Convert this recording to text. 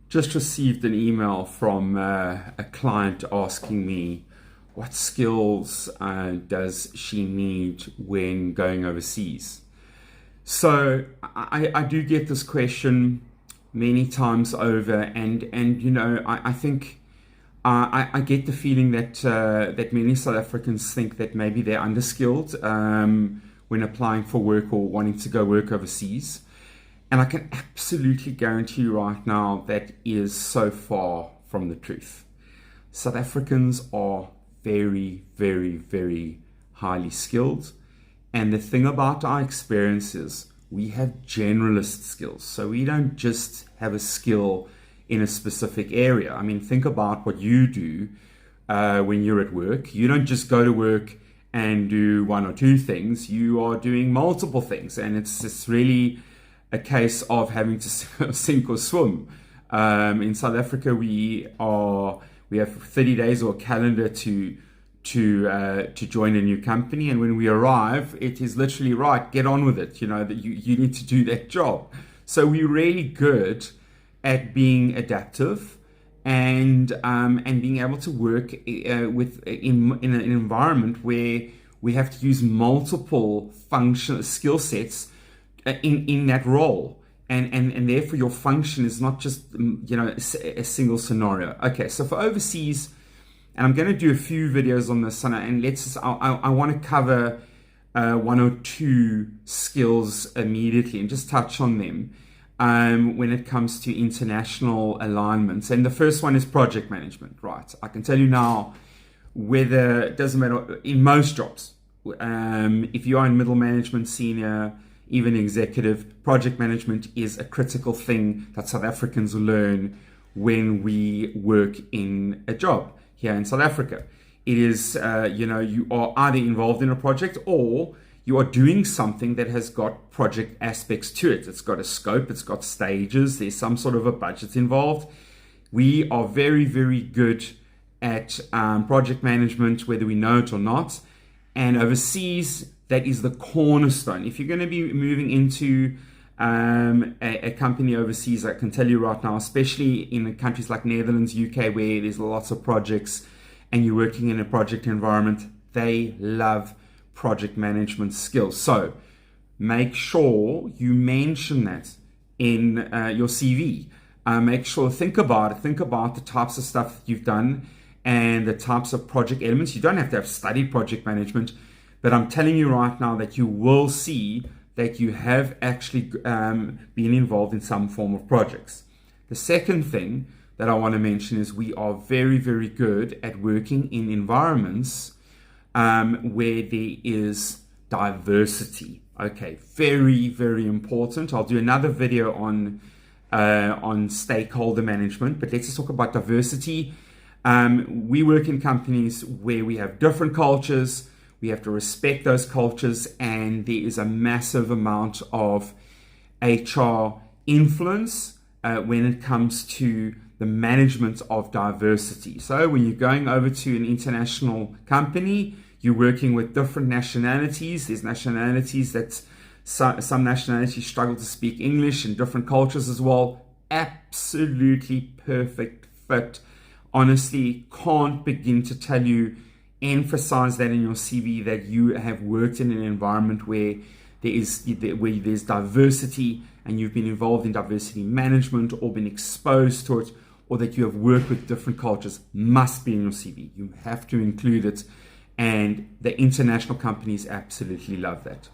Just received an email from a client asking me what skills does she need when going overseas. So I do get this question many times over, and you know I think I get the feeling that that many South Africans think that maybe they're underskilled when applying for work or wanting to go work overseas. And I can absolutely guarantee you right now that is so far from the truth. South Africans are very, very, very highly skilled. And the thing about our experience is we have generalist skills. So we don't just have a skill in a specific area. I mean, think about what you do when you're at work. You don't just go to work and do one or two things. You are doing multiple things. And it's really a case of having to sink or swim. In South Africa, we have 30 days or a calendar to join a new company, and when we arrive, it is literally right. Get on with it. You know that you need to do that job. So we're really good at being adaptive and being able to work in an environment where we have to use multiple functional skill sets in that role, and therefore your function is not just a single scenario. Okay, so for overseas, and I'm going to do a few videos on this, and I want to cover one or two skills immediately and just touch on them when it comes to international alignments. And the first one is project management. Right, I can tell you now, whether it doesn't matter in most jobs, if you are in middle management, senior, even executive, project management is a critical thing that South Africans learn when we work in a job here in South Africa. It is, you are either involved in a project or you are doing something that has got project aspects to it. It's got a scope, it's got stages, there's some sort of a budget involved. We are very, very good at project management, whether we know it or not. And overseas, that is the cornerstone. If you're going to be moving into a company overseas, I can tell you right now, especially in countries like Netherlands, UK, where there's lots of projects and you're working in a project environment, they love project management skills. So make sure you mention that in your CV. Make sure, think about the types of stuff that you've done and the types of project elements. You don't have to have studied project management, but I'm telling you right now that you will see that you have actually been involved in some form of projects. The second thing that I want to mention is we are very, very good at working in environments where there is diversity. Okay, very, very important. I'll do another video on stakeholder management, but let's just talk about diversity. We work in companies where we have different cultures. We have to respect those cultures, and there is a massive amount of HR influence when it comes to the management of diversity. So when you're going over to an international company, you're working with different nationalities. There's nationalities that some nationalities struggle to speak English, and different cultures as well. Absolutely perfect fit. Honestly, can't begin to tell you, emphasize that in your CV, that you have worked in an environment where there's diversity and you've been involved in diversity management or been exposed to it, or that you have worked with different cultures. Must be in your CV. You have to include it, and the international companies absolutely love that.